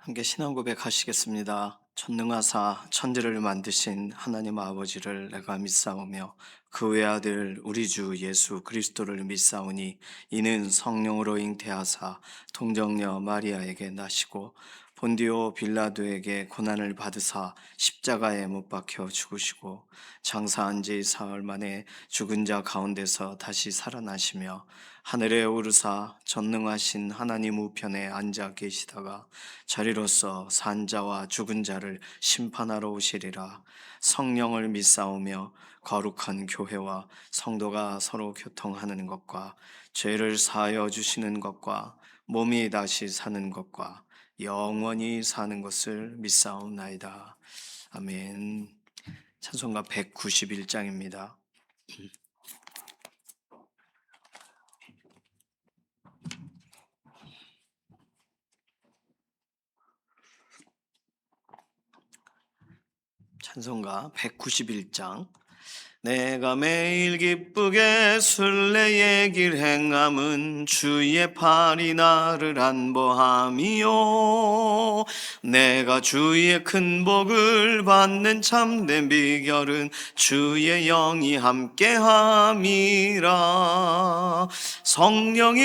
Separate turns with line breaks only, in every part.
함께 신앙 고백하시겠습니다. 전능하사 천지를 만드신 하나님 아버지를 내가 믿사오며 그 외아들 우리 주 예수 그리스도를 믿사오니 이는 성령으로 잉태하사 동정녀 마리아에게 나시고 본디오 빌라도에게 고난을 받으사 십자가에 못 박혀 죽으시고 장사한 지 사흘 만에 죽은 자 가운데서 다시 살아나시며 하늘에 오르사 전능하신 하나님 우편에 앉아 계시다가 자리로서 산자와 죽은 자를 심판하러 오시리라. 성령을 믿사오며 거룩한 교회와 성도가 서로 교통하는 것과 죄를 사하여 주시는 것과 몸이 다시 사는 것과 영원히 사는 것을 믿사옵나이다. 아멘. 찬송가 191장입니다. 찬송가 191장. 내가 매일 기쁘게 순례의 길 행함은 주의 팔이 나를 안보함이요, 내가 주의 큰 복을 받는 참된 비결은 주의 영이 함께함이라. 성령이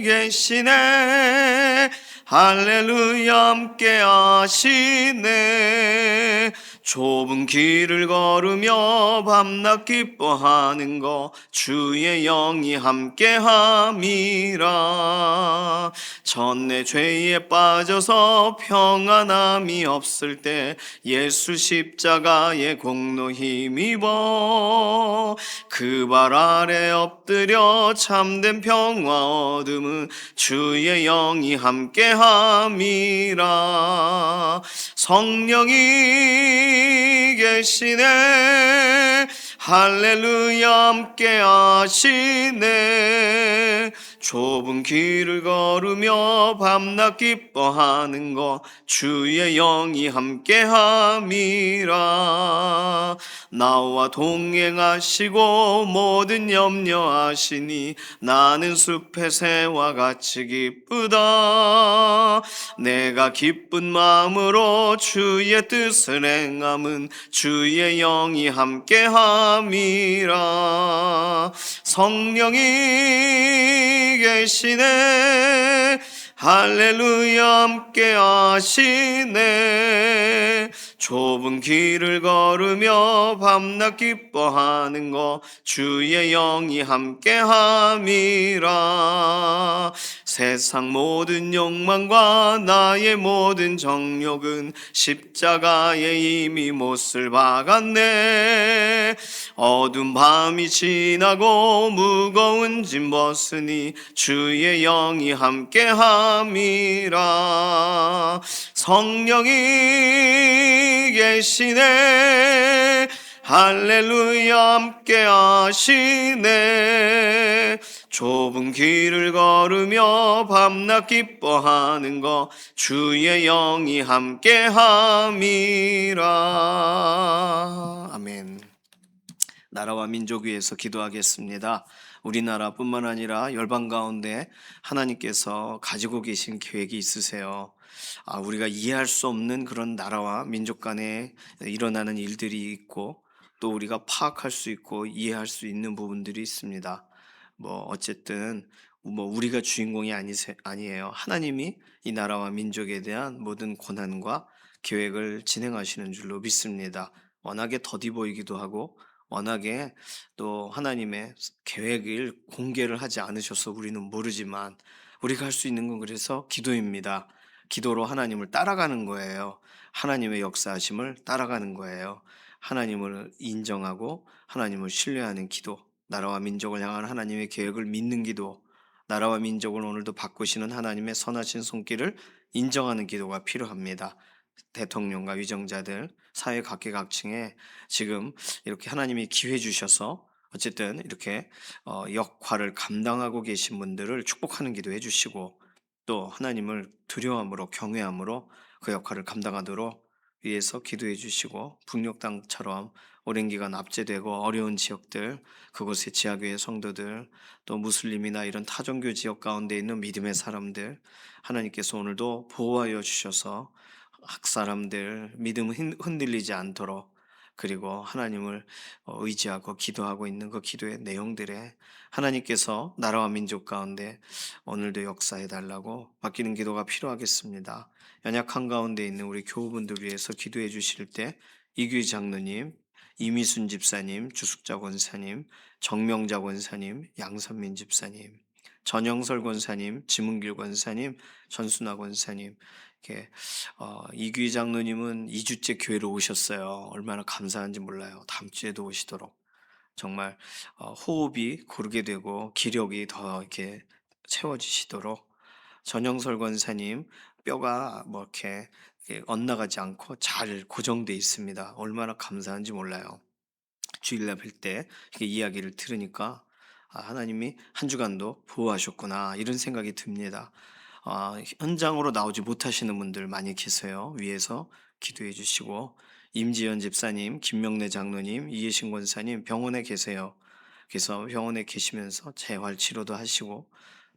계시네, 할렐루야 함께 하시네. 좁은 길을 걸으며 밤낮 기뻐하는 거 주의 영이 함께함이라. 전내 죄에 빠져서 평안함이 없을 때 예수 십자가의 공로 힘입어 그 발 아래 엎드려 참된 평화 얻음은 주의 영이 함께함이라. 성령이 계시네, 할렐루야 함께 하시네. 좁은 길을 걸으며 밤낮 기뻐하는 것 주의 영이 함께함이라. 나와 동행하시고 모든 염려하시니 나는 숲의 새와 같이 기쁘다. 내가 기쁜 마음으로 주의 뜻을 행함은 주의 영이 함께함이라. 성령이 계시네, 할렐루야 함께 하시네. 좁은 길을 걸으며 밤낮 기뻐하는 것 주의 영이 함께함이라. 세상 모든 욕망과 나의 모든 정욕은 십자가에 이미 못을 박았네. 어두운 밤이 지나고 무거운 짐 벗으니 주의 영이 함께함이라. 성령이 계시네, 할렐루야 함께 하시네. 좁은 길을 걸으며 밤낮 기뻐하는 것 주의 영이 함께함이라. 아멘. 나라와 민족 위해서 기도하겠습니다. 우리나라뿐만 아니라 열방 가운데 하나님께서 가지고 계신 계획이 있으세요. 우리가 이해할 수 없는 그런 나라와 민족 간에 일어나는 일들이 있고 또 우리가 파악할 수 있고 이해할 수 있는 부분들이 있습니다. 어쨌든 우리가 주인공이 아니에요. 하나님이 이 나라와 민족에 대한 모든 고난과 계획을 진행하시는 줄로 믿습니다. 워낙에 더디 보이기도 하고 워낙에 또 하나님의 계획을 공개를 하지 않으셔서 우리는 모르지만 우리가 할 수 있는 건 그래서 기도입니다. 기도로 하나님을 따라가는 거예요. 하나님의 역사하심을 따라가는 거예요. 하나님을 인정하고 하나님을 신뢰하는 기도, 나라와 민족을 향한 하나님의 계획을 믿는 기도, 나라와 민족을 오늘도 바꾸시는 하나님의 선하신 손길을 인정하는 기도가 필요합니다. 대통령과 위정자들, 사회 각계각층에 지금 이렇게 하나님이 기회 주셔서 어쨌든 이렇게 역할을 감당하고 계신 분들을 축복하는 기도해 주시고 또 하나님을 두려움으로 경외함으로 그 역할을 감당하도록 위해서 기도해 주시고 북녘 땅처럼 오랜 기간 압제되고 어려운 지역들, 그곳의 지하교회 성도들, 또 무슬림이나 이런 타종교 지역 가운데 있는 믿음의 사람들, 하나님께서 오늘도 보호하여 주셔서 각 사람들 믿음 흔들리지 않도록, 그리고 하나님을 의지하고 기도하고 있는 그 기도의 내용들에 하나님께서 나라와 민족 가운데 오늘도 역사해 달라고 맡기는 기도가 필요하겠습니다. 연약한 가운데 있는 우리 교우분들 위해서 기도해 주실 때 이규희 장로님, 이미순 집사님, 주숙자 권사님, 정명자 권사님, 양선민 집사님, 전영설 권사님, 지문길 권사님, 전순아 권사님, 이렇게 이규희 장로님은 2주째 교회로 오셨어요. 얼마나 감사한지 몰라요. 다음 주에도 오시도록. 정말 호흡이 고르게 되고 기력이 더 이렇게 채워지시도록. 전영설 권사님 뼈가 뭐 이렇게 엇나가지 않고 잘 고정돼 있습니다. 얼마나 감사한지 몰라요. 주일날 뵐 때 이렇게 이야기를 들으니까 하나님이 한 주간도 보호하셨구나 이런 생각이 듭니다. 현장으로 나오지 못하시는 분들 많이 계세요. 위에서 기도해 주시고 임지연 집사님, 김명래 장로님, 이해신 권사님 병원에 계세요. 그래서 병원에 계시면서 재활 치료도 하시고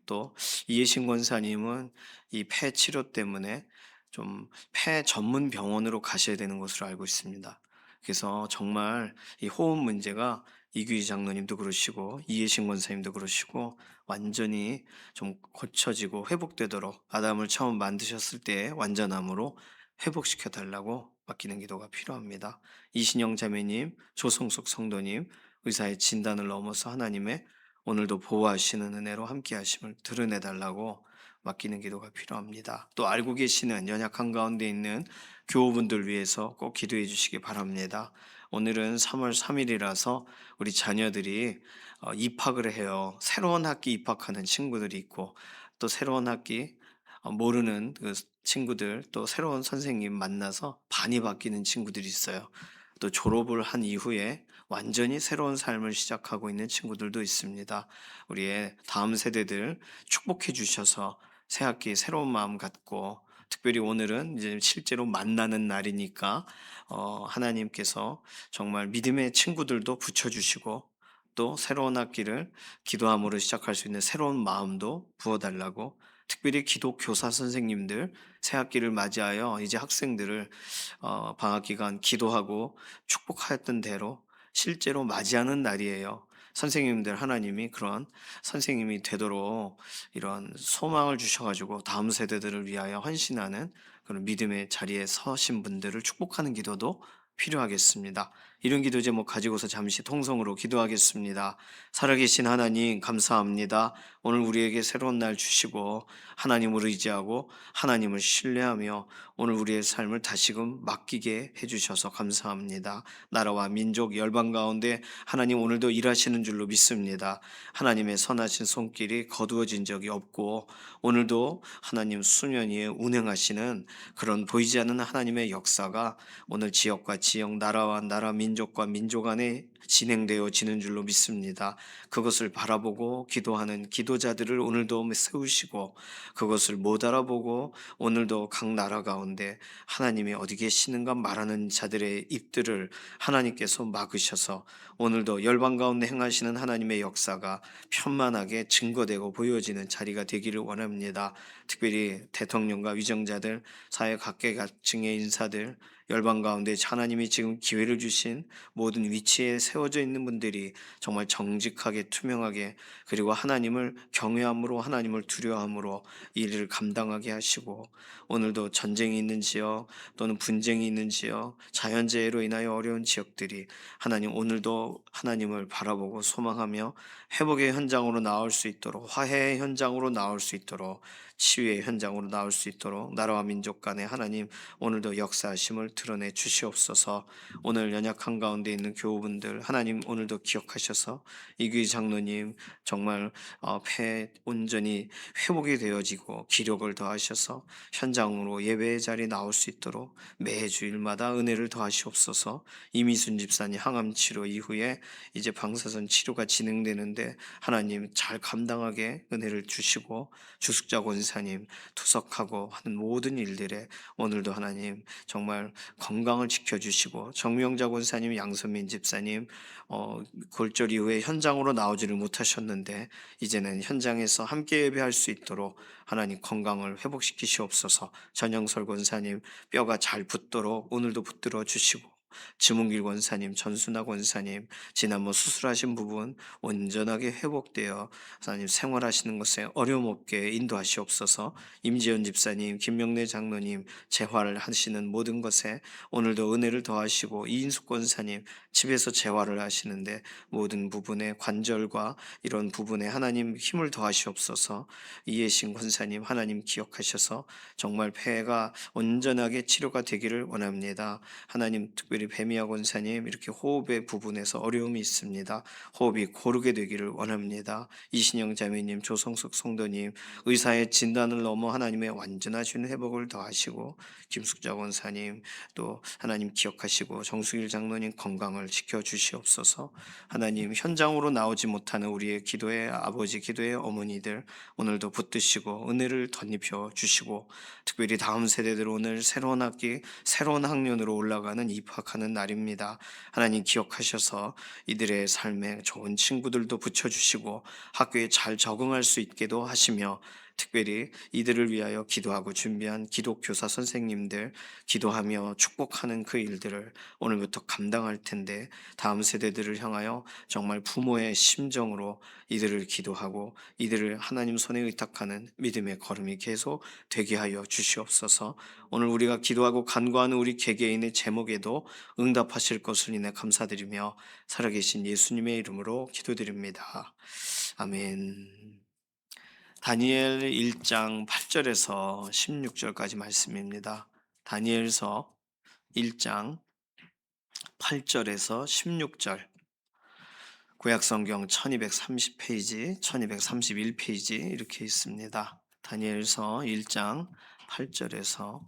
또 이해신 권사님은 이 폐 치료 때문에 좀 폐 전문 병원으로 가셔야 되는 것으로 알고 있습니다. 그래서 정말 이 호흡 문제가 이규희 장로님도 그러시고 이해신 권사님도 그러시고 완전히 좀 고쳐지고 회복되도록 아담을 처음 만드셨을 때 완전함으로 회복시켜 달라고 맡기는 기도가 필요합니다. 이신영 자매님, 조성숙 성도님, 의사의 진단을 넘어서 하나님의 오늘도 보호하시는 은혜로 함께 하심을 드러내 달라고 맡기는 기도가 필요합니다. 또 알고 계시는 연약한 가운데 있는 교우분들 위해서 꼭 기도해 주시기 바랍니다. 오늘은 3월 3일이라서 우리 자녀들이 입학을 해요. 새로운 학기 입학하는 친구들이 있고 또 새로운 학기 모르는 그 친구들, 또 새로운 선생님 만나서 반이 바뀌는 친구들이 있어요. 또 졸업을 한 이후에 완전히 새로운 삶을 시작하고 있는 친구들도 있습니다. 우리의 다음 세대들 축복해 주셔서 새 학기 새로운 마음 갖고, 특별히 오늘은 이제 실제로 만나는 날이니까 하나님께서 정말 믿음의 친구들도 붙여주시고 또 새로운 학기를 기도함으로 시작할 수 있는 새로운 마음도 부어달라고, 특별히 기독 교사 선생님들 새 학기를 맞이하여 이제 학생들을 방학 기간 기도하고 축복하였던 대로 실제로 맞이하는 날이에요. 선생님들 하나님이 그런 선생님이 되도록 이런 소망을 주셔가지고 다음 세대들을 위하여 헌신하는 그런 믿음의 자리에 서신 분들을 축복하는 기도도 필요하겠습니다. 이런 기도 제목 가지고서 잠시 통성으로 기도하겠습니다. 살아계신 하나님 감사합니다. 오늘 우리에게 새로운 날 주시고 하나님을 의지하고 하나님을 신뢰하며 오늘 우리의 삶을 다시금 맡기게 해주셔서 감사합니다. 나라와 민족 열방 가운데 하나님 오늘도 일하시는 줄로 믿습니다. 하나님의 선하신 손길이 거두어진 적이 없고 오늘도 하나님 수년 위에 운행하시는 그런 보이지 않는 하나님의 역사가 오늘 지역과 지역, 나라와 나라, 민족과 민족 안에 진행되어지는 줄로 믿습니다. 그것을 바라보고 기도하는 기도자들을 오늘도 세우시고 그것을 못 알아보고 오늘도 각 나라 가운데 하나님이 어디 계시는가 말하는 자들의 입들을 하나님께서 막으셔서 오늘도 열방 가운데 행하시는 하나님의 역사가 편만하게 증거되고 보여지는 자리가 되기를 원합니다. 특별히 대통령과 위정자들, 사회 각계각층의 인사들, 열방 가운데 하나님이 지금 기회를 주신 모든 위치에 세워져 있는 분들이 정말 정직하게 투명하게 그리고 하나님을 경외함으로 하나님을 두려워함으로 이 일을 감당하게 하시고 오늘도 전쟁이 있는 지역 또는 분쟁이 있는 지역 자연재해로 인하여 어려운 지역들이 하나님 오늘도 하나님을 바라보고 소망하며 회복의 현장으로 나올 수 있도록 화해의 현장으로 나올 수 있도록 치유의 현장으로 나올 수 있도록 나라와 민족 간에 하나님 오늘도 역사하심을 드러내 주시옵소서. 오늘 연약한 가운데 있는 교우분들 하나님 오늘도 기억하셔서 이규희 장로님 정말 폐 온전히 회복이 되어지고 기력을 더하셔서 현장으로 예배의 자리에 나올 수 있도록 매주일마다 은혜를 더하시옵소서. 이미순 집사님 항암 치료 이후에 이제 방사선 치료가 진행되는데 하나님 잘 감당하게 은혜를 주시고 주숙자 권사 권사님 투석하고 하는 모든 일들에 오늘도 하나님 정말 건강을 지켜주시고, 정명자 권사님, 양선민 집사님 골절 이후에 현장으로 나오지를 못하셨는데 이제는 현장에서 함께 예배할 수 있도록 하나님 건강을 회복시키시옵소서. 전영설 권사님 뼈가 잘 붙도록 오늘도 붙들어 주시고, 지문길 권사님, 전순아 권사님 지난번 수술하신 부분 온전하게 회복되어 하나님 생활하시는 것에 어려움 없게 인도하시옵소서. 임지연 집사님, 김명래 장로님 재활을 하시는 모든 것에 오늘도 은혜를 더하시고, 이인숙 권사님 집에서 재활을 하시는데 모든 부분에 관절과 이런 부분에 하나님 힘을 더하시옵소서. 이예신 권사님 하나님 기억하셔서 정말 폐가 온전하게 치료가 되기를 원합니다. 하나님 특별히 배미아 권사님 이렇게 호흡의 부분에서 어려움이 있습니다. 호흡이 고르게 되기를 원합니다. 이신영 자매님, 조성숙 성도님 의사의 진단을 넘어 하나님의 완전하신 회복을 더하시고, 김숙자 권사님 또 하나님 기억하시고, 정수길 장로님 건강을 지켜주시옵소서. 하나님 현장으로 나오지 못하는 우리의 기도의 아버지, 기도의 어머니들 오늘도 붙드시고 은혜를 덧입혀 주시고, 특별히 다음 세대들 오늘 새로운 학기 새로운 학년으로 올라가는 입학하는 날입니다. 하나님 기억하셔서 이들의 삶에 좋은 친구들도 붙여주시고 학교에 잘 적응할 수 있게도 하시며, 특별히 이들을 위하여 기도하고 준비한 기독교사 선생님들 기도하며 축복하는 그 일들을 오늘부터 감당할 텐데, 다음 세대들을 향하여 정말 부모의 심정으로 이들을 기도하고 이들을 하나님 손에 의탁하는 믿음의 걸음이 계속 되게 하여 주시옵소서. 오늘 우리가 기도하고 간구하는 우리 개개인의 제목에도 응답하실 것을 인해 감사드리며 살아계신 예수님의 이름으로 기도드립니다. 아멘. 다니엘 1장 8절에서 16절까지 말씀입니다. 다니엘서 1장 8절에서 16절, 구약성경 1230페이지, 1231페이지 이렇게 있습니다. 다니엘서 1장 8절에서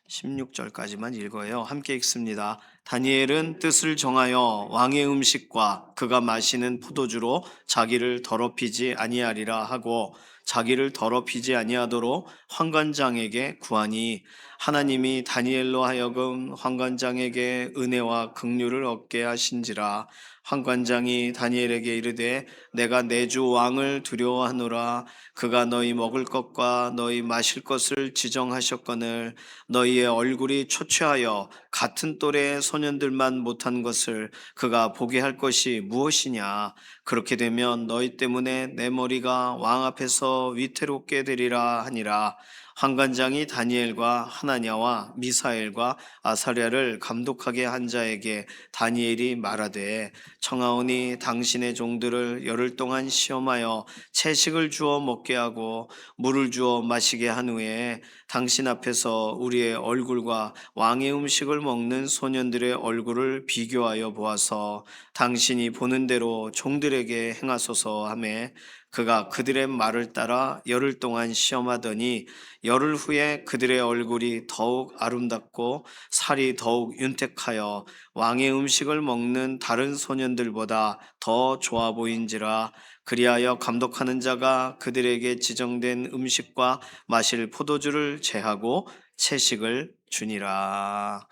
16절까지만 읽어요. 함께 읽습니다. 다니엘은 뜻을 정하여 왕의 음식과 그가 마시는 포도주로 자기를 더럽히지 아니하리라 하고, 자기를 더럽히지 아니하도록 환관장에게 구하니, 하나님이 다니엘로 하여금 환관장에게 은혜와 긍휼을 얻게 하신지라. 환관장이 다니엘에게 이르되, 내가 내 주 왕을 두려워하노라. 그가 너희 먹을 것과 너희 마실 것을 지정하셨거늘 너희의 얼굴이 초췌하여 같은 또래의 소년들만 못한 것을 그가 보게 할 것이 무엇이냐. 그렇게 되면 너희 때문에 내 머리가 왕 앞에서 위태롭게 되리라 하니라. 환관장이 다니엘과 하나냐와 미사엘과 아사랴를 감독하게 한 자에게 다니엘이 말하되, 청하오니 당신의 종들을 열흘 동안 시험하여 채식을 주어 먹게 하고 물을 주어 마시게 한 후에 당신 앞에서 우리의 얼굴과 왕의 음식을 먹는 소년들의 얼굴을 비교하여 보아서 당신이 보는 대로 종들에게 행하소서 하매, 그가 그들의 말을 따라 열흘 동안 시험하더니 열흘 후에 그들의 얼굴이 더욱 아름답고 살이 더욱 윤택하여 왕의 음식을 먹는 다른 소년들보다 더 좋아 보인지라. 그리하여 감독하는 자가 그들에게 지정된 음식과 마실 포도주를 제하고 채식을 주니라.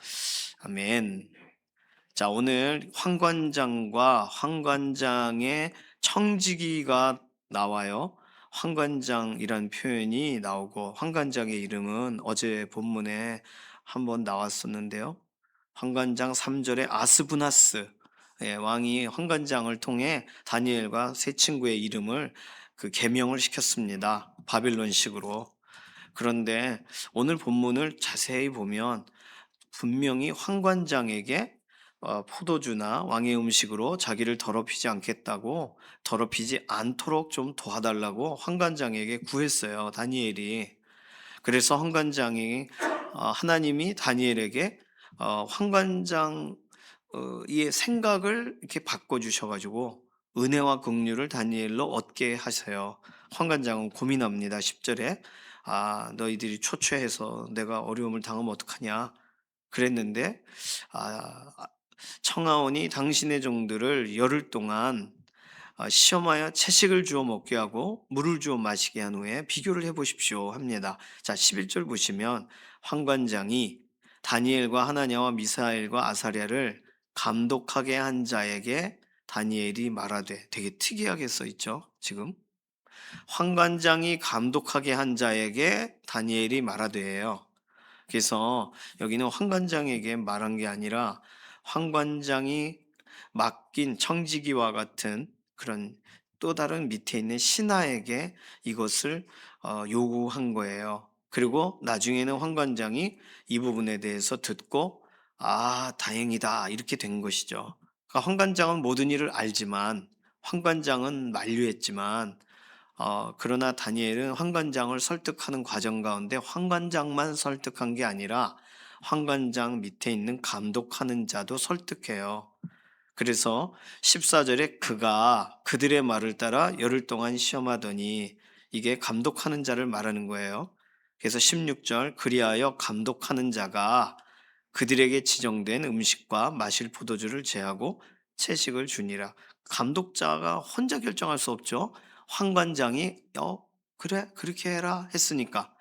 아멘. 자, 오늘 환관장과 환관장의 청지기가 나와요. 환관장이란 표현이 나오고, 환관장의 이름은 어제 본문에 한번 나왔었는데요. 환관장 3절에 아스부나스, 왕이 환관장을 통해 다니엘과 세 친구의 이름을 그 개명을 시켰습니다. 바빌론식으로. 그런데 오늘 본문을 자세히 보면 분명히 환관장에게 포도주나 왕의 음식으로 자기를 더럽히지 않겠다고, 더럽히지 않도록 좀 도와달라고 환관장에게 구했어요, 다니엘이. 그래서 환관장이 하나님이 다니엘에게 환관장 의 생각을 이렇게 바꿔주셔가지고 은혜와 긍휼을 다니엘로 얻게 하세요. 환관장은 고민합니다. 10절에 너희들이 초췌해서 내가 어려움을 당하면 어떡하냐 그랬는데, 청하오니 당신의 종들을 열흘 동안 시험하여 채식을 주어 먹게 하고 물을 주어 마시게 한 후에 비교를 해 보십시오 합니다. 자, 11절 보시면 환관장이 다니엘과 하나냐와 미사엘과 아사랴를 감독하게 한 자에게 다니엘이 말하되, 되게 특이하게 써 있죠. 지금 환관장이 감독하게 한 자에게 다니엘이 말하되예요. 그래서 여기는 환관장에게 말한 게 아니라 환관장이 맡긴 청지기와 같은 그런 또 다른 밑에 있는 신하에게 이것을 요구한 거예요. 그리고 나중에는 환관장이 이 부분에 대해서 듣고 아, 다행이다 이렇게 된 것이죠. 그러니까 환관장은 모든 일을 알지만 환관장은 만류했지만 그러나 다니엘은 환관장을 설득하는 과정 가운데 환관장만 설득한 게 아니라 환관장 밑에 있는 감독하는 자도 설득해요. 그래서 14절에 그가 그들의 말을 따라 열흘 동안 시험하더니, 이게 감독하는 자를 말하는 거예요. 그래서 16절 그리하여 감독하는 자가 그들에게 지정된 음식과 마실 포도주를 제하고 채식을 주니라. 감독자가 혼자 결정할 수 없죠. 환관장이 그래 그렇게 해라 했으니까.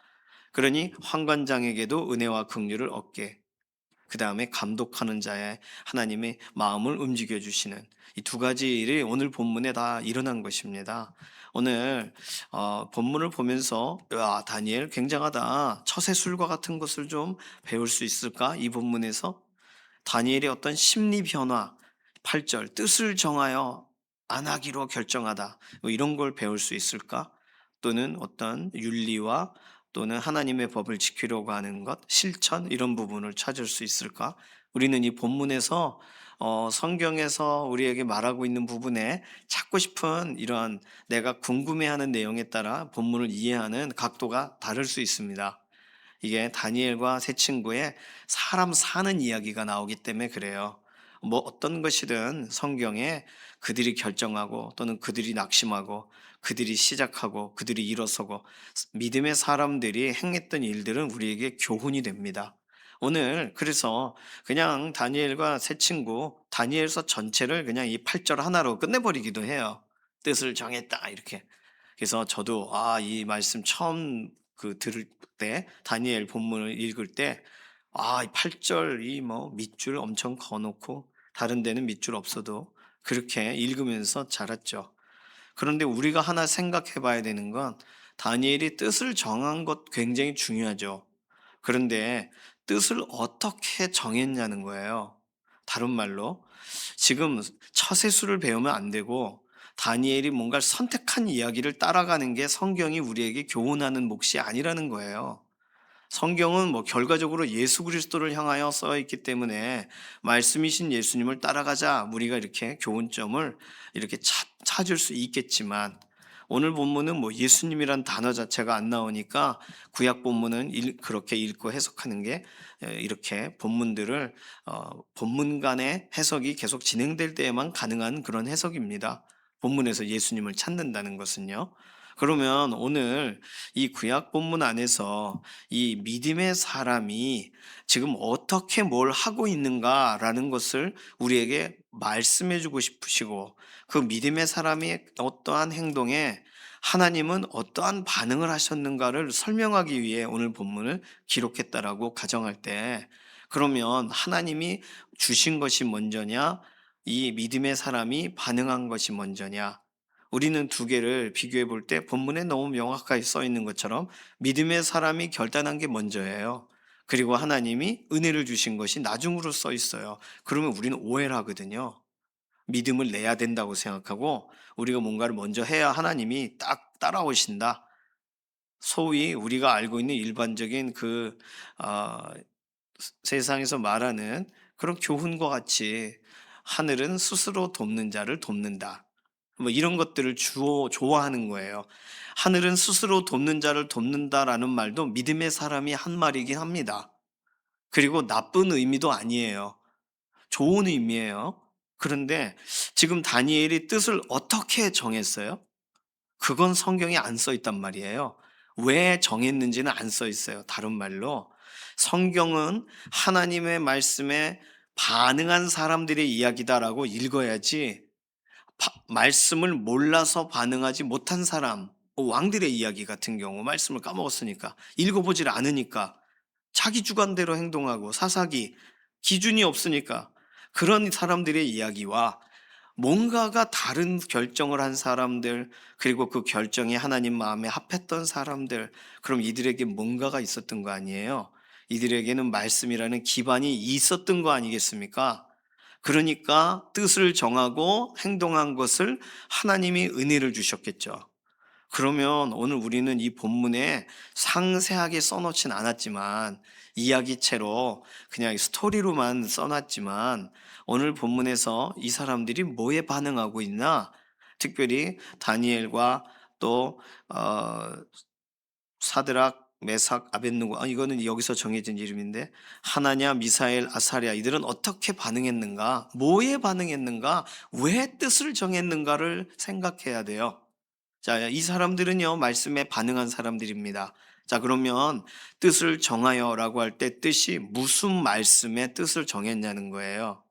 그러니 환관장에게도 은혜와 긍휼을 얻게, 그 다음에 감독하는 자의 하나님의 마음을 움직여 주시는 이 두 가지 일이 오늘 본문에 다 일어난 것입니다. 오늘 본문을 보면서 야, 다니엘 굉장하다. 처세술과 같은 것을 좀 배울 수 있을까? 이 본문에서 다니엘의 어떤 심리 변화, 8절 뜻을 정하여 안 하기로 결정하다. 뭐 이런 걸 배울 수 있을까? 또는 어떤 윤리와 또는 하나님의 법을 지키려고 하는 것, 실천 이런 부분을 찾을 수 있을까? 우리는 이 본문에서 성경에서 우리에게 말하고 있는 부분에 찾고 싶은 이러한 내가 궁금해하는 내용에 따라 본문을 이해하는 각도가 다를 수 있습니다. 이게 다니엘과 세 친구의 사람 사는 이야기가 나오기 때문에 그래요. 뭐 어떤 것이든 성경에 그들이 결정하고 또는 그들이 낙심하고 그들이 시작하고 그들이 일어서고 믿음의 사람들이 행했던 일들은 우리에게 교훈이 됩니다. 오늘 그래서 그냥 다니엘과 세 친구 다니엘서 전체를 그냥 이 8절 하나로 끝내버리기도 해요. 뜻을 정했다 이렇게. 그래서 저도 이 말씀 처음 들을 때 다니엘 본문을 읽을 때 이 8절 이 뭐 밑줄 엄청 그어 놓고 다른 데는 밑줄 없어도 그렇게 읽으면서 자랐죠. 그런데 우리가 하나 생각해 봐야 되는 건 다니엘이 뜻을 정한 것 굉장히 중요하죠. 그런데 뜻을 어떻게 정했냐는 거예요. 다른 말로 지금 처세술을 배우면 안 되고 다니엘이 뭔가 선택한 이야기를 따라가는 게 성경이 우리에게 교훈하는 몫이 아니라는 거예요. 성경은 뭐 결과적으로 예수 그리스도를 향하여 써 있기 때문에 말씀이신 예수님을 따라가자 우리가 이렇게 교훈점을 이렇게 찾을 수 있겠지만, 오늘 본문은 뭐 예수님이란 단어 자체가 안 나오니까 구약 본문은 그렇게 읽고 해석하는 게 이렇게 본문들을 본문 간의 해석이 계속 진행될 때에만 가능한 그런 해석입니다. 본문에서 예수님을 찾는다는 것은요. 그러면 오늘 이 구약 본문 안에서 이 믿음의 사람이 지금 어떻게 뭘 하고 있는가라는 것을 우리에게 말씀해 주고 싶으시고, 그 믿음의 사람이 어떠한 행동에 하나님은 어떠한 반응을 하셨는가를 설명하기 위해 오늘 본문을 기록했다라고 가정할 때, 그러면 하나님이 주신 것이 먼저냐, 이 믿음의 사람이 반응한 것이 먼저냐? 우리는 두 개를 비교해 볼 때 본문에 너무 명확하게 써 있는 것처럼 믿음의 사람이 결단한 게 먼저예요. 그리고 하나님이 은혜를 주신 것이 나중으로 써 있어요. 그러면 우리는 오해를 하거든요. 믿음을 내야 된다고 생각하고 우리가 뭔가를 먼저 해야 하나님이 딱 따라오신다. 소위 우리가 알고 있는 일반적인 어, 세상에서 말하는 그런 교훈과 같이 하늘은 스스로 돕는 자를 돕는다. 뭐 이런 것들을 좋아하는 거예요. 하늘은 스스로 돕는 자를 돕는다라는 말도 믿음의 사람이 한 말이긴 합니다. 그리고 나쁜 의미도 아니에요. 좋은 의미예요. 그런데 지금 다니엘이 뜻을 어떻게 정했어요? 그건 성경에 안 써 있단 말이에요. 왜 정했는지는 안 써 있어요. 다른 말로 성경은 하나님의 말씀에 반응한 사람들의 이야기다라고 읽어야지, 말씀을 몰라서 반응하지 못한 사람, 왕들의 이야기 같은 경우 말씀을 까먹었으니까 읽어보질 않으니까 자기 주관대로 행동하고 사사기 기준이 없으니까 그런 사람들의 이야기와 뭔가가 다른 결정을 한 사람들, 그리고 그 결정이 하나님 마음에 합했던 사람들, 그럼 이들에게 뭔가가 있었던 거 아니에요? 이들에게는 말씀이라는 기반이 있었던 거 아니겠습니까? 그러니까 뜻을 정하고 행동한 것을 하나님이 은혜를 주셨겠죠. 그러면 오늘 우리는 이 본문에 상세하게 써놓진 않았지만, 이야기체로 그냥 스토리로만 써놨지만, 오늘 본문에서 이 사람들이 뭐에 반응하고 있나? 특별히 다니엘과 또 사드락, 메삭, 아벳느고, 이거는 여기서 정해진 이름인데, 하나냐, 미사엘, 아사랴, 이들은 어떻게 반응했는가? 뭐에 반응했는가? 왜 뜻을 정했는가를 생각해야 돼요. 자, 이 사람들은요, 말씀에 반응한 사람들입니다. 자, 그러면 뜻을 정하여라고 할 때 뜻이 무슨 말씀에 뜻을 정했냐는 거예요.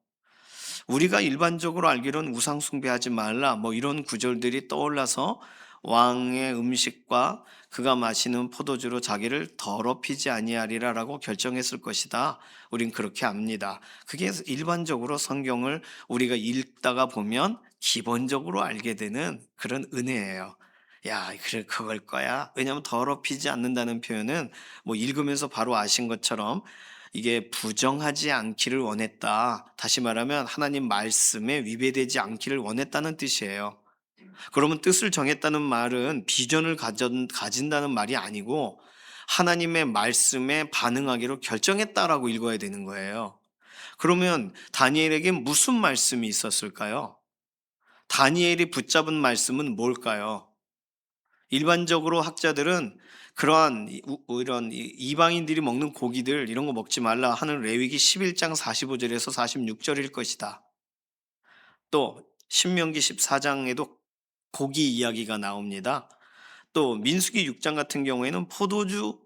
우리가 일반적으로 알기로는 우상 숭배하지 말라 뭐 이런 구절들이 떠올라서 왕의 음식과 그가 마시는 포도주로 자기를 더럽히지 아니하리라라고 결정했을 것이다. 우린 그렇게 압니다. 그게 일반적으로 성경을 우리가 읽다가 보면 기본적으로 알게 되는 그런 은혜예요. 야, 그래, 그걸 거야. 왜냐하면 더럽히지 않는다는 표현은 뭐 읽으면서 바로 아신 것처럼 이게 부정하지 않기를 원했다. 다시 말하면 하나님 말씀에 위배되지 않기를 원했다는 뜻이에요. 그러면 뜻을 정했다는 말은 비전을 가진다는 말이 아니고 하나님의 말씀에 반응하기로 결정했다라고 읽어야 되는 거예요. 그러면 다니엘에게 무슨 말씀이 있었을까요? 다니엘이 붙잡은 말씀은 뭘까요? 일반적으로 학자들은 그러한 이런 이방인들이 먹는 고기들 이런 거 먹지 말라 하는 레위기 11장 45절에서 46절일 것이다. 또 신명기 14장에도 고기 이야기가 나옵니다. 또 민수기 6장 같은 경우에는 포도주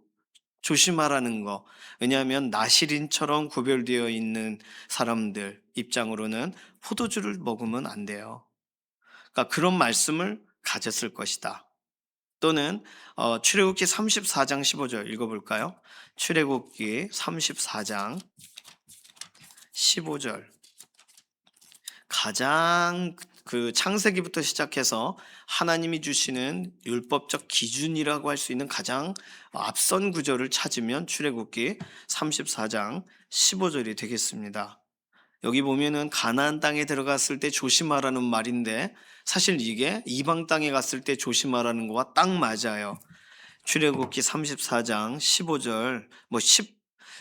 조심하라는 거. 왜냐하면 나시린처럼 구별되어 있는 사람들 입장으로는 포도주를 먹으면 안 돼요. 그러니까 그런 말씀을 가졌을 것이다. 또는 출애굽기 34장 15절 읽어볼까요? 출애굽기 34장 15절 가장 그 창세기부터 시작해서 하나님이 주시는 율법적 기준이라고 할 수 있는 가장 앞선 구절을 찾으면 출애굽기 34장 15절이 되겠습니다. 여기 보면은 가나안 땅에 들어갔을 때 조심하라는 말인데 사실 이게 이방 땅에 갔을 때 조심하라는 거와 딱 맞아요. 출애굽기 34장 15절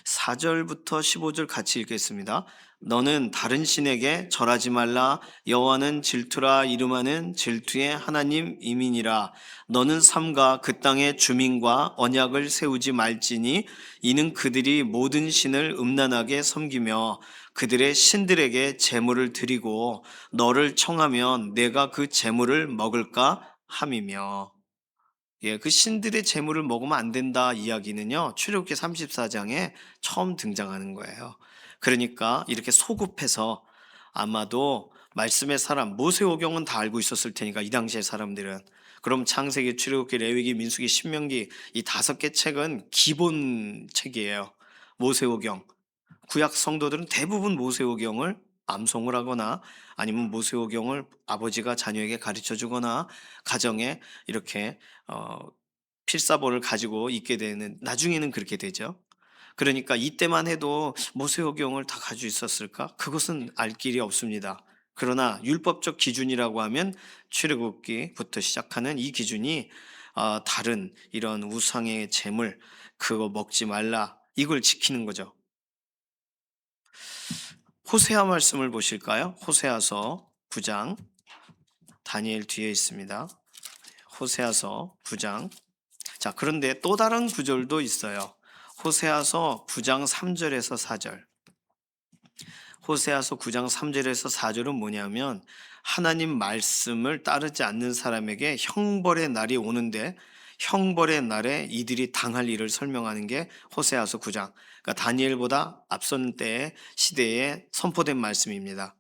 14절부터 15절 같이 읽겠습니다. 너는 다른 신에게 절하지 말라. 여호와는 질투라. 이름하는 질투의 하나님 이민이라. 너는 삼가 그 땅의 주민과 언약을 세우지 말지니 이는 그들이 모든 신을 음란하게 섬기며 그들의 신들에게 제물을 드리고 너를 청하면 내가 그 제물을 먹을까 함이며. 예, 그 신들의 재물을 먹으면 안 된다 이야기는요, 출애굽기 34장에 처음 등장하는 거예요. 그러니까 이렇게 소급해서 아마도 말씀의 사람, 모세오경은 다 알고 있었을 테니까 이 당시의 사람들은. 그럼 창세기, 출애굽기, 레위기, 민수기, 신명기 이 5개 책은 기본 책이에요. 모세오경. 구약 성도들은 대부분 모세오경을 암송을 하거나 아니면 모세오경을 아버지가 자녀에게 가르쳐 주거나 가정에 이렇게 필사본을 가지고 있게 되는, 나중에는 그렇게 되죠. 그러니까 이때만 해도 모세오경을 다 가지고 있었을까? 그것은 알 길이 없습니다. 그러나 율법적 기준이라고 하면 출애굽기부터 시작하는 이 기준이 다른 이런 우상의 제물 그거 먹지 말라 이걸 지키는 거죠. 호세아 말씀을 보실까요? 호세아서 9장, 다니엘 뒤에 있습니다. 호세아서 9장. 자, 그런데 또 다른 구절도 있어요. 호세아서 9장 3절에서 4절. 호세아서 9장 3절에서 4절은 뭐냐면 하나님 말씀을 따르지 않는 사람에게 형벌의 날이 오는데 형벌의 날에 이들이 당할 일을 설명하는 게 호세아서 9장. 그러니까 다니엘보다 앞선 때의 시대에 선포된 말씀입니다.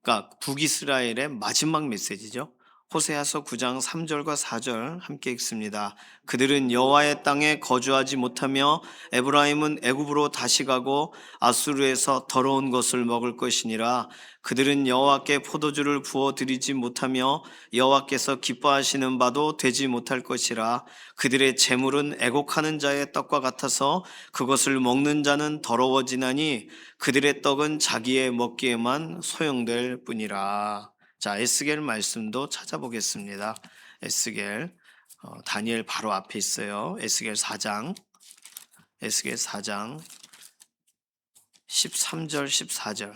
그러니까 북이스라엘의 마지막 메시지죠. 호세아서 9장 3절과 4절 함께 읽습니다. 그들은 여호와의 땅에 거주하지 못하며 에브라임은 애굽으로 다시 가고 아수르에서 더러운 것을 먹을 것이니라. 그들은 여호와께 포도주를 부어 드리지 못하며 여호와께서 기뻐하시는 바도 되지 못할 것이라. 그들의 재물은 애곡하는 자의 떡과 같아서 그것을 먹는 자는 더러워지나니 그들의 떡은 자기의 먹기에만 소용될 뿐이라. 자, 에스겔 말씀도 찾아보겠습니다. 에스겔, 다니엘 바로 앞에 있어요. 에스겔 4장 13절 14절.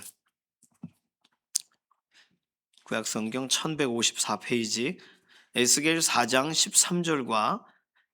구약성경 1154페이지 에스겔 4장 13절과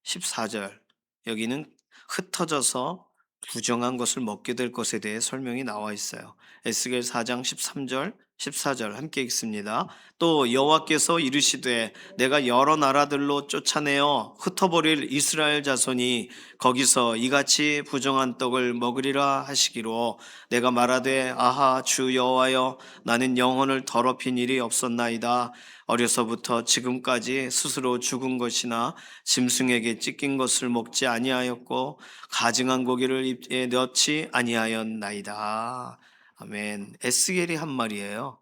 14절. 여기는 흩어져서 부정한 것을 먹게 될 것에 대해 설명이 나와 있어요. 에스겔 4장 13절 14절 함께 읽습니다. 또 여호와께서 이르시되 내가 여러 나라들로 쫓아내어 흩어버릴 이스라엘 자손이 거기서 이같이 부정한 떡을 먹으리라 하시기로 내가 말하되 아하 주 여호와여 나는 영혼을 더럽힌 일이 없었나이다. 어려서부터 지금까지 스스로 죽은 것이나 짐승에게 찢긴 것을 먹지 아니하였고 가증한 고기를 입에 넣지 아니하였나이다. 아멘. 에스겔이 한 말이에요.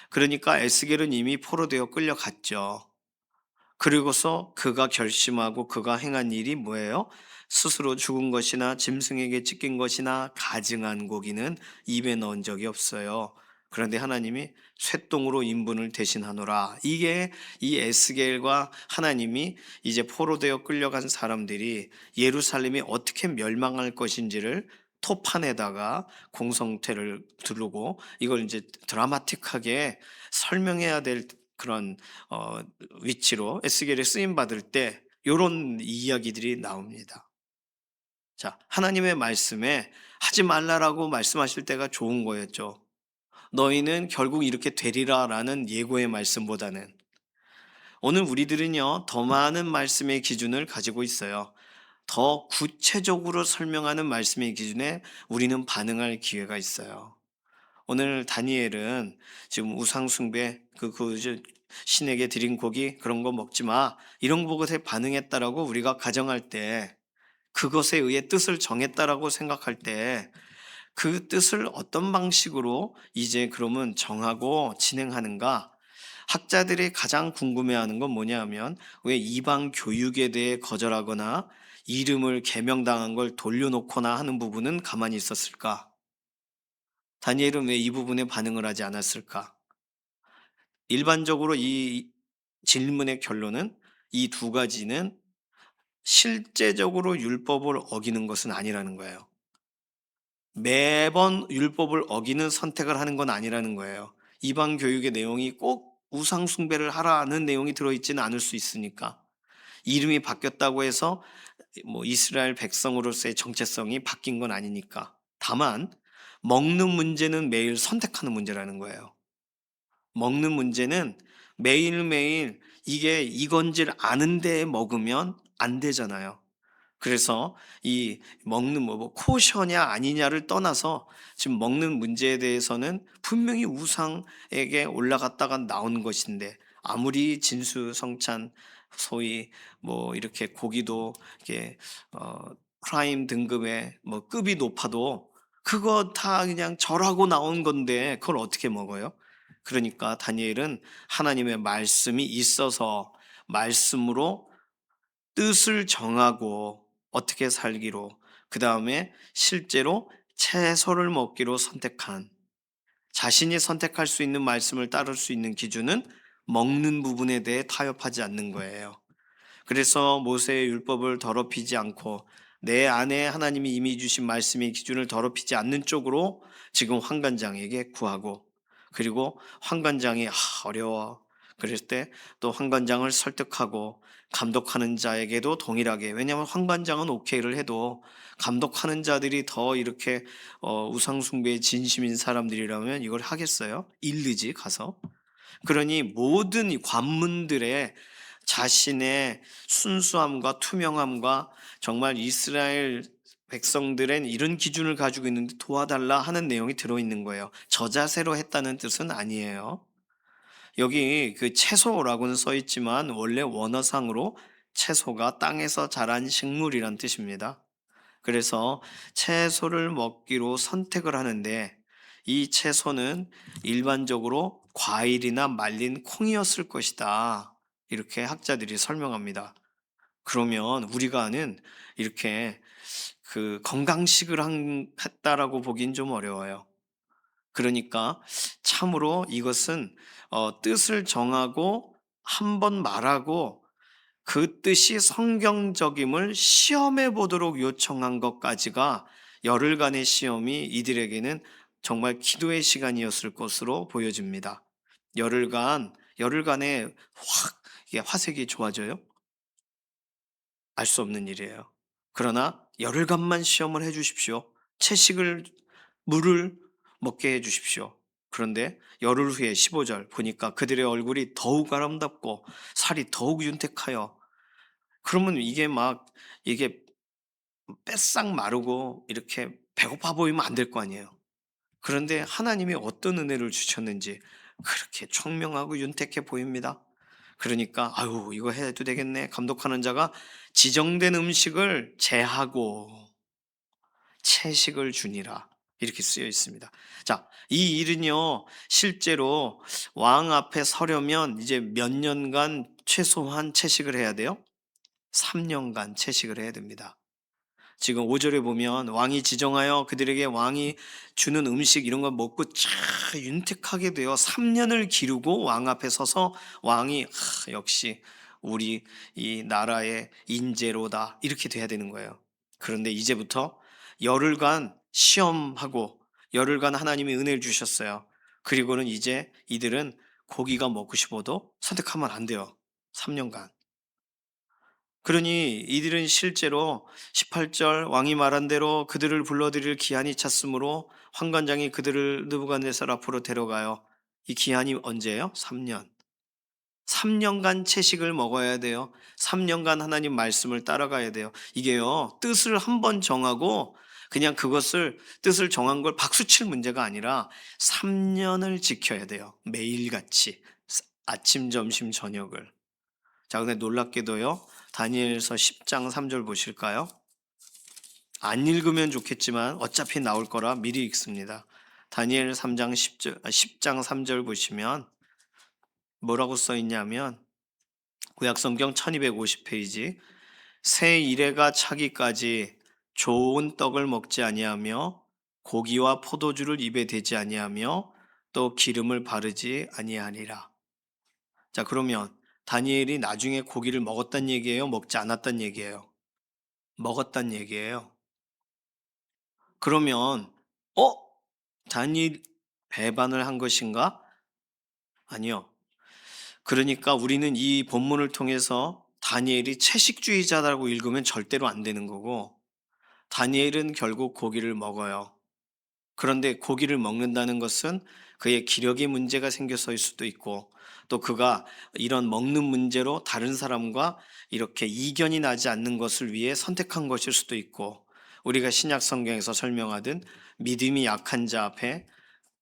그러니까 에스겔은 이미 포로되어 끌려갔죠. 그리고서 그가 결심하고 그가 행한 일이 뭐예요? 스스로 죽은 것이나 짐승에게 찢긴 것이나 가증한 고기는 입에 넣은 적이 없어요. 그런데 하나님이 쇠똥으로 인분을 대신하노라. 이게 이 에스겔과 하나님이 이제 포로되어 끌려간 사람들이 예루살렘이 어떻게 멸망할 것인지를 토판에다가 공성태를 두르고 이걸 이제 드라마틱하게 설명해야 될 그런 어, 위치로 에스겔에 쓰임 받을 때 이런 이야기들이 나옵니다. 자, 하나님의 말씀에 하지 말라라고 말씀하실 때가 좋은 거였죠. 너희는 결국 이렇게 되리라라는 예고의 말씀보다는 오늘 우리들은요 더 많은 말씀의 기준을 가지고 있어요. 더 구체적으로 설명하는 말씀의 기준에 우리는 반응할 기회가 있어요. 오늘 다니엘은 지금 우상숭배 신에게 드린 고기 그런 거 먹지 마 이런 것에 반응했다라고 우리가 가정할 때 그것에 의해 뜻을 정했다라고 생각할 때 그 뜻을 어떤 방식으로 이제 그러면 정하고 진행하는가? 학자들이 가장 궁금해하는 건 뭐냐면 왜 이방 교육에 대해 거절하거나 이름을 개명당한 걸 돌려놓거나 하는 부분은 가만히 있었을까? 다니엘은 왜 이 부분에 반응을 하지 않았을까? 일반적으로 이 질문의 결론은 이 두 가지는 실제적으로 율법을 어기는 것은 아니라는 거예요. 매번 율법을 어기는 선택을 하는 건 아니라는 거예요. 이방 교육의 내용이 꼭 우상 숭배를 하라는 내용이 들어있지는 않을 수 있으니까. 이름이 바뀌었다고 해서 뭐 이스라엘 백성으로서의 정체성이 바뀐 건 아니니까. 다만 먹는 문제는 매일 선택하는 문제라는 거예요. 먹는 문제는 매일매일 이게 이건지를 아는데 먹으면 안 되잖아요. 그래서 이 먹는 뭐 코셔냐 아니냐를 떠나서 지금 먹는 문제에 대해서는 분명히 우상에게 올라갔다가 나온 것인데 아무리 진수성찬 소위 뭐 이렇게 고기도 이렇게 프라임 등급의 뭐 급이 높아도 그거 다 그냥 절하고 나온 건데 그걸 어떻게 먹어요? 그러니까 다니엘은 하나님의 말씀이 있어서 말씀으로 뜻을 정하고 어떻게 살기로 그 다음에 실제로 채소를 먹기로 선택한 자신이 선택할 수 있는 말씀을 따를 수 있는 기준은 먹는 부분에 대해 타협하지 않는 거예요. 그래서 모세의 율법을 더럽히지 않고 내 안에 하나님이 이미 주신 말씀의 기준을 더럽히지 않는 쪽으로 지금 환관장에게 구하고 그리고 환관장이 어려워 그럴 때 또 환관장을 설득하고 감독하는 자에게도 동일하게 왜냐하면 환관장은 오케이를 해도 감독하는 자들이 더 이렇게 우상숭배의 진심인 사람들이라면 이걸 하겠어요? 일르지 가서 그러니 모든 이 관문들의 자신의 순수함과 투명함과 정말 이스라엘 백성들은 이런 기준을 가지고 있는데 도와달라 하는 내용이 들어있는 거예요. 저자세로 했다는 뜻은 아니에요. 여기 그 채소라고는 써 있지만 원래 원어상으로 채소가 땅에서 자란 식물이란 뜻입니다. 그래서 채소를 먹기로 선택을 하는데 이 채소는 일반적으로 과일이나 말린 콩이었을 것이다. 이렇게 학자들이 설명합니다. 그러면 우리가 아는 이렇게 그 건강식을 했다라고 보긴 좀 어려워요. 그러니까 참으로 이것은 뜻을 정하고 한 번 말하고 그 뜻이 성경적임을 시험해 보도록 요청한 것까지가 열흘간의 시험이 이들에게는 정말 기도의 시간이었을 것으로 보여집니다. 열흘간에 확 이게 화색이 좋아져요? 알 수 없는 일이에요. 그러나 열흘간만 시험을 해 주십시오. 채식을 물을 먹게 해 주십시오. 그런데 열흘 후에 15절 보니까 그들의 얼굴이 더욱 아름답고 살이 더욱 윤택하여 그러면 이게 빼싹 마르고 이렇게 배고파 보이면 안 될 거 아니에요. 그런데 하나님이 어떤 은혜를 주셨는지 그렇게 청명하고 윤택해 보입니다. 그러니까 아유 이거 해도 되겠네. 감독하는 자가 지정된 음식을 제하고 채식을 주니라. 이렇게 쓰여 있습니다. 자, 이 일은요, 실제로 왕 앞에 서려면 이제 몇 년간 최소한 채식을 해야 돼요? 3년간 채식을 해야 됩니다. 지금 5절에 보면 왕이 지정하여 그들에게 왕이 주는 음식 이런 거 먹고 쫙 윤택하게 되어 3년을 기르고 왕 앞에 서서 왕이 역시 우리 이 나라의 인재로다 이렇게 돼야 되는 거예요. 그런데 이제부터 열흘간 시험하고 열흘간 하나님이 은혜를 주셨어요. 그리고는 이제 이들은 고기가 먹고 싶어도 선택하면 안 돼요. 3년간. 그러니 이들은 실제로 18절 왕이 말한 대로 그들을 불러들일 기한이 찼으므로 환관장이 그들을 느부갓네살 앞으로 데려가요. 이 기한이 언제예요? 3년. 3년간 채식을 먹어야 돼요. 3년간 하나님 말씀을 따라가야 돼요. 이게요, 뜻을 한번 정하고 그냥 그것을 뜻을 정한 걸 박수칠 문제가 아니라 3년을 지켜야 돼요. 매일같이. 아침, 점심, 저녁을. 자, 근데 놀랍게도요. 다니엘서 10장 3절 보실까요? 안 읽으면 좋겠지만 어차피 나올 거라 미리 읽습니다. 다니엘 3장 10장 3절 보시면 뭐라고 써 있냐면 구약성경 1250페이지 새 이레가 차기까지 좋은 떡을 먹지 아니하며 고기와 포도주를 입에 대지 아니하며 또 기름을 바르지 아니하니라. 자, 그러면 다니엘이 나중에 고기를 먹었단 얘기예요? 먹지 않았단 얘기예요? 먹었단 얘기예요. 그러면 어? 다니엘 배반을 한 것인가? 아니요. 그러니까 우리는 이 본문을 통해서 다니엘이 채식주의자라고 읽으면 절대로 안 되는 거고 다니엘은 결국 고기를 먹어요. 그런데 고기를 먹는다는 것은 그의 기력에 문제가 생겨서일 수도 있고 또 그가 이런 먹는 문제로 다른 사람과 이렇게 이견이 나지 않는 것을 위해 선택한 것일 수도 있고 우리가 신약 성경에서 설명하듯 믿음이 약한 자 앞에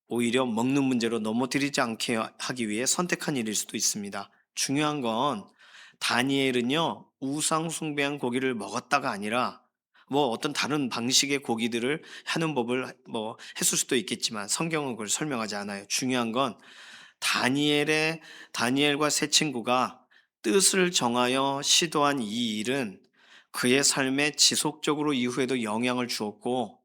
오히려 먹는 문제로 넘어뜨리지 않게 하기 위해 선택한 일일 수도 있습니다. 중요한 건 다니엘은요, 우상 숭배한 고기를 먹었다가 아니라 뭐 어떤 다른 방식의 고기들을 하는 법을 뭐 했을 수도 있겠지만 성경은 그걸 설명하지 않아요. 중요한 건 다니엘과 세 친구가 뜻을 정하여 시도한 이 일은 그의 삶에 지속적으로 이후에도 영향을 주었고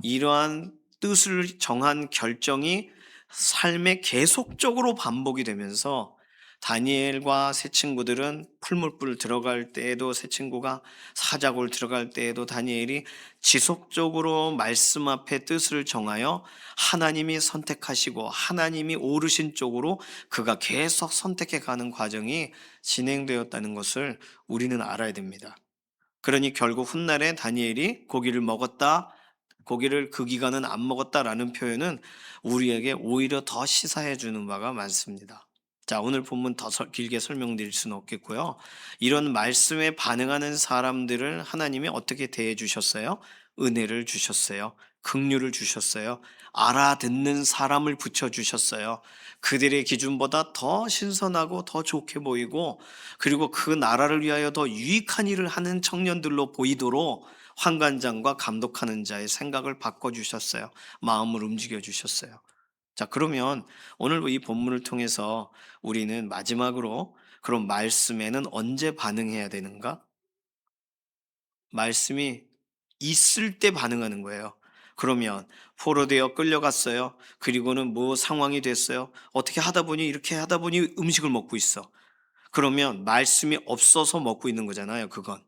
이러한 뜻을 정한 결정이 삶에 계속적으로 반복이 되면서 다니엘과 세 친구들은 풀물불 들어갈 때에도 세 친구가 사자골 들어갈 때에도 다니엘이 지속적으로 말씀 앞에 뜻을 정하여 하나님이 선택하시고 하나님이 오르신 쪽으로 그가 계속 선택해 가는 과정이 진행되었다는 것을 우리는 알아야 됩니다. 그러니 결국 훗날에 다니엘이 고기를 먹었다, 고기를 그 기간은 안 먹었다라는 표현은 우리에게 오히려 더 시사해 주는 바가 많습니다. 자, 오늘 본문 더 길게 설명드릴 수는 없겠고요. 이런 말씀에 반응하는 사람들을 하나님이 어떻게 대해 주셨어요? 은혜를 주셨어요. 긍휼을 주셨어요. 알아듣는 사람을 붙여주셨어요. 그들의 기준보다 더 신선하고 더 좋게 보이고, 그리고 그 나라를 위하여 더 유익한 일을 하는 청년들로 보이도록 환관장과 감독하는 자의 생각을 바꿔주셨어요. 마음을 움직여주셨어요. 자, 그러면 오늘 이 본문을 통해서 우리는 마지막으로, 그럼 말씀에는 언제 반응해야 되는가? 말씀이 있을 때 반응하는 거예요. 그러면 포로되어 끌려갔어요. 그리고는 뭐 상황이 됐어요. 어떻게 하다 보니, 이렇게 하다 보니 음식을 먹고 있어. 그러면 말씀이 없어서 먹고 있는 거잖아요, 그건.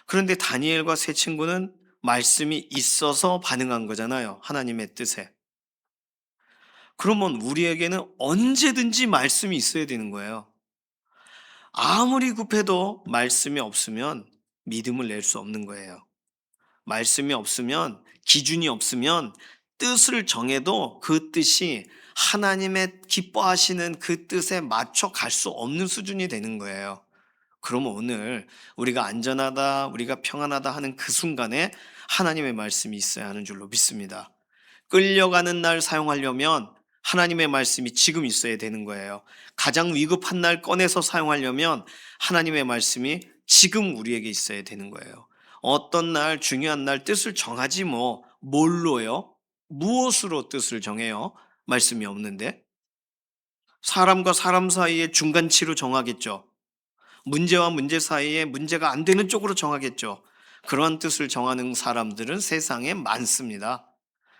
그런데 다니엘과 세 친구는 말씀이 있어서 반응한 거잖아요, 하나님의 뜻에. 그러면 우리에게는 언제든지 말씀이 있어야 되는 거예요. 아무리 급해도 말씀이 없으면 믿음을 낼 수 없는 거예요. 말씀이 없으면, 기준이 없으면 뜻을 정해도 그 뜻이 하나님의 기뻐하시는 그 뜻에 맞춰 갈 수 없는 수준이 되는 거예요. 그러면 오늘 우리가 안전하다, 우리가 평안하다 하는 그 순간에 하나님의 말씀이 있어야 하는 줄로 믿습니다. 끌려가는 날 사용하려면 하나님의 말씀이 지금 있어야 되는 거예요. 가장 위급한 날 꺼내서 사용하려면 하나님의 말씀이 지금 우리에게 있어야 되는 거예요. 어떤 날, 중요한 날 뜻을 정하지 뭐, 뭘로요? 무엇으로 뜻을 정해요? 말씀이 없는데. 사람과 사람 사이의 중간치로 정하겠죠. 문제와 문제 사이에 문제가 안 되는 쪽으로 정하겠죠. 그러한 뜻을 정하는 사람들은 세상에 많습니다.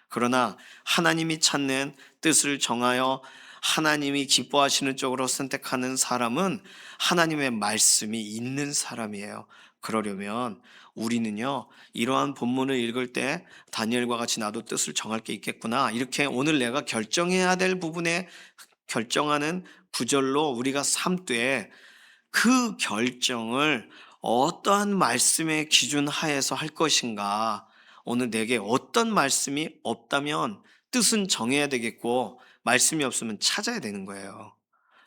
그러나 하나님이 찾는 뜻을 정하여 하나님이 기뻐하시는 쪽으로 선택하는 사람은 하나님의 말씀이 있는 사람이에요. 그러려면 우리는요, 이러한 본문을 읽을 때 다니엘과 같이 나도 뜻을 정할 게 있겠구나, 이렇게 오늘 내가 결정해야 될 부분에 결정하는 구절로 우리가 삼되, 그 결정을 어떠한 말씀의 기준 하에서 할 것인가. 오늘 내게 어떤 말씀이 없다면 뜻은 정해야 되겠고, 말씀이 없으면 찾아야 되는 거예요.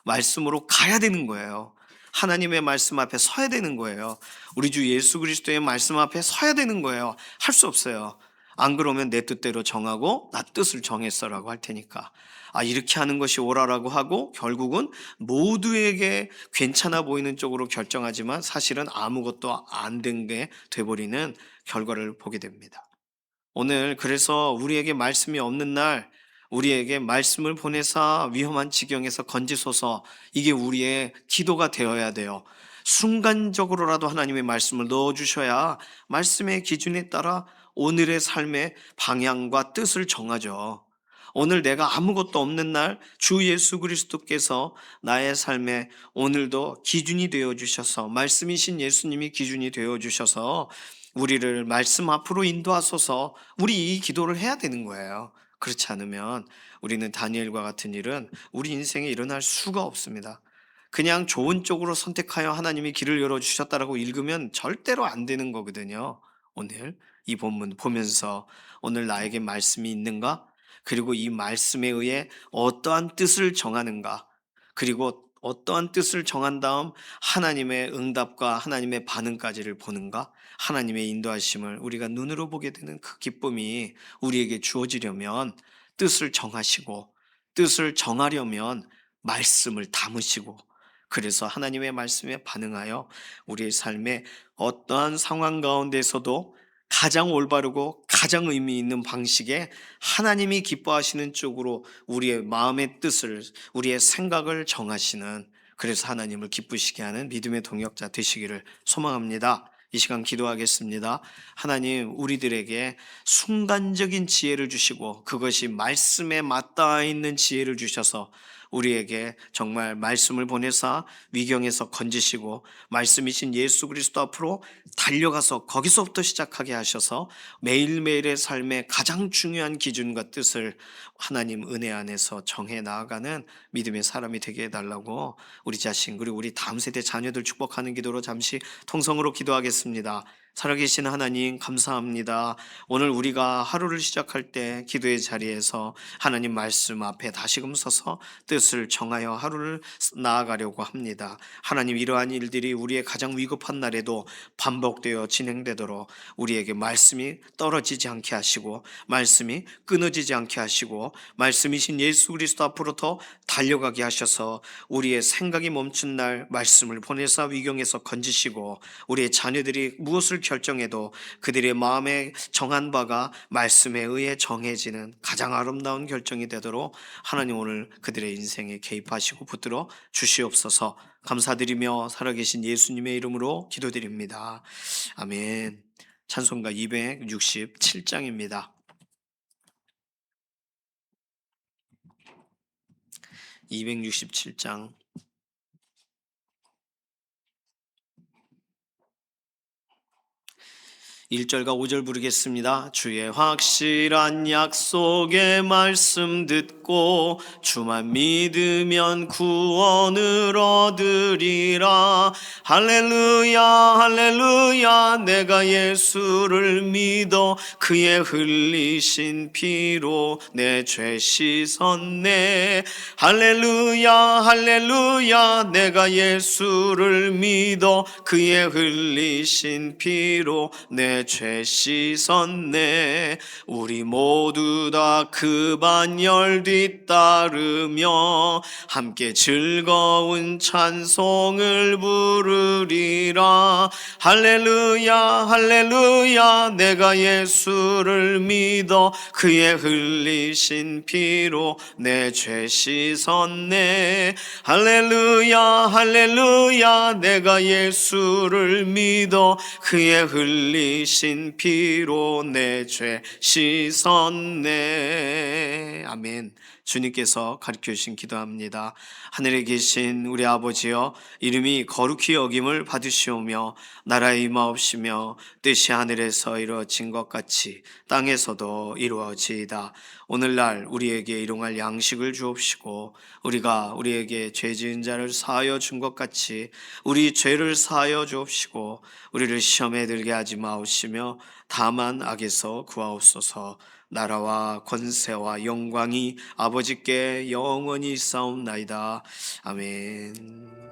말씀으로 가야 되는 거예요. 하나님의 말씀 앞에 서야 되는 거예요. 우리 주 예수 그리스도의 말씀 앞에 서야 되는 거예요. 할 수 없어요. 안 그러면 내 뜻대로 정하고 나 뜻을 정했어라고 할 테니까. 아, 이렇게 하는 것이 옳아라고 하고 결국은 모두에게 괜찮아 보이는 쪽으로 결정하지만 사실은 아무것도 안 된 게 돼버리는 결과를 보게 됩니다. 오늘 그래서 우리에게 말씀이 없는 날, 우리에게 말씀을 보내사 위험한 지경에서 건지소서, 이게 우리의 기도가 되어야 돼요. 순간적으로라도 하나님의 말씀을 넣어주셔야 말씀의 기준에 따라 오늘의 삶의 방향과 뜻을 정하죠. 오늘 내가 아무것도 없는 날 주 예수 그리스도께서 나의 삶에 오늘도 기준이 되어 주셔서, 말씀이신 예수님이 기준이 되어 주셔서 우리를 말씀 앞으로 인도하소서, 우리 이 기도를 해야 되는 거예요. 그렇지 않으면 우리는 다니엘과 같은 일은 우리 인생에 일어날 수가 없습니다. 그냥 좋은 쪽으로 선택하여 하나님이 길을 열어주셨다라고 읽으면 절대로 안 되는 거거든요. 오늘 이 본문 보면서 오늘 나에게 말씀이 있는가? 그리고 이 말씀에 의해 어떠한 뜻을 정하는가? 그리고 어떠한 뜻을 정한 다음 하나님의 응답과 하나님의 반응까지를 보는가? 하나님의 인도하심을 우리가 눈으로 보게 되는 그 기쁨이 우리에게 주어지려면 뜻을 정하시고, 뜻을 정하려면 말씀을 담으시고, 그래서 하나님의 말씀에 반응하여 우리의 삶의 어떠한 상황 가운데서도 가장 올바르고 가장 의미 있는 방식에 하나님이 기뻐하시는 쪽으로 우리의 마음의 뜻을, 우리의 생각을 정하시는, 그래서 하나님을 기쁘시게 하는 믿음의 동역자 되시기를 소망합니다. 이 시간 기도하겠습니다. 하나님, 우리들에게 순간적인 지혜를 주시고 그것이 말씀에 맞닿아 있는 지혜를 주셔서 우리에게 정말 말씀을 보내사 위경에서 건지시고 말씀이신 예수 그리스도 앞으로 달려가서 거기서부터 시작하게 하셔서 매일매일의 삶의 가장 중요한 기준과 뜻을 하나님 은혜 안에서 정해 나아가는 믿음의 사람이 되게 해달라고 우리 자신, 그리고 우리 다음 세대 자녀들 축복하는 기도로 잠시 통성으로 기도하겠습니다. 살아계신 하나님 감사합니다. 오늘 우리가 하루를 시작할 때 기도의 자리에서 하나님 말씀 앞에 다시금 서서 뜻을 정하여 하루를 나아가려고 합니다. 하나님, 이러한 일들이 우리의 가장 위급한 날에도 반복되어 진행되도록 우리에게 말씀이 떨어지지 않게 하시고 말씀이 끊어지지 않게 하시고 말씀이신 예수 그리스도 앞으로 더 달려가게 하셔서 우리의 생각이 멈춘 날 말씀을 보내사 위경에서 건지시고 우리의 자녀들이 무엇을 결정해도 그들의 마음에 정한 바가 말씀에 의해 정해지는 가장 아름다운 결정이 되도록 하나님 오늘 그들의 인생에 개입하시고 붙들어 주시옵소서. 감사드리며 살아계신 예수님의 이름으로 기도드립니다. 아멘. 찬송가 267장입니다. 267장 1절과 5절 부르겠습니다. 주의 확실한 약속의 말씀 듣고 주만 믿으면 구원을 얻으리라. 할렐루야 할렐루야, 내가 예수를 믿어 그의 흘리신 피로 내 죄 씻었네. 할렐루야 할렐루야, 내가 예수를 믿어 그의 흘리신 피로 내 죄 씻었네. 우리 모두 다 그 반열 뒤따르며 함께 즐거운 찬송을 부르리라. 할렐루야 할렐루야, 내가 예수를 믿어 그의 흘리신 피로 내 죄 씻었네. 할렐루야 할렐루야, 내가 예수를 믿어 그의 흘리신 피로 내 죄 씻었네. 아멘. 주님께서 가르쳐 주신 기도합니다. 하늘에 계신 우리 아버지여, 이름이 거룩히 여김을 받으시오며 나라의 임하옵시며 뜻이 하늘에서 이루어진 것 같이 땅에서도 이루어지이다. 오늘날 우리에게 일용할 양식을 주옵시고 우리가 우리에게 죄 지은 자를 사하여 준 것 같이 우리 죄를 사하여 주옵시고 우리를 시험에 들게 하지 마옵시며 다만 악에서 구하옵소서. 나라와 권세와 영광이 아버지께 영원히 있사옵나이다. 아멘.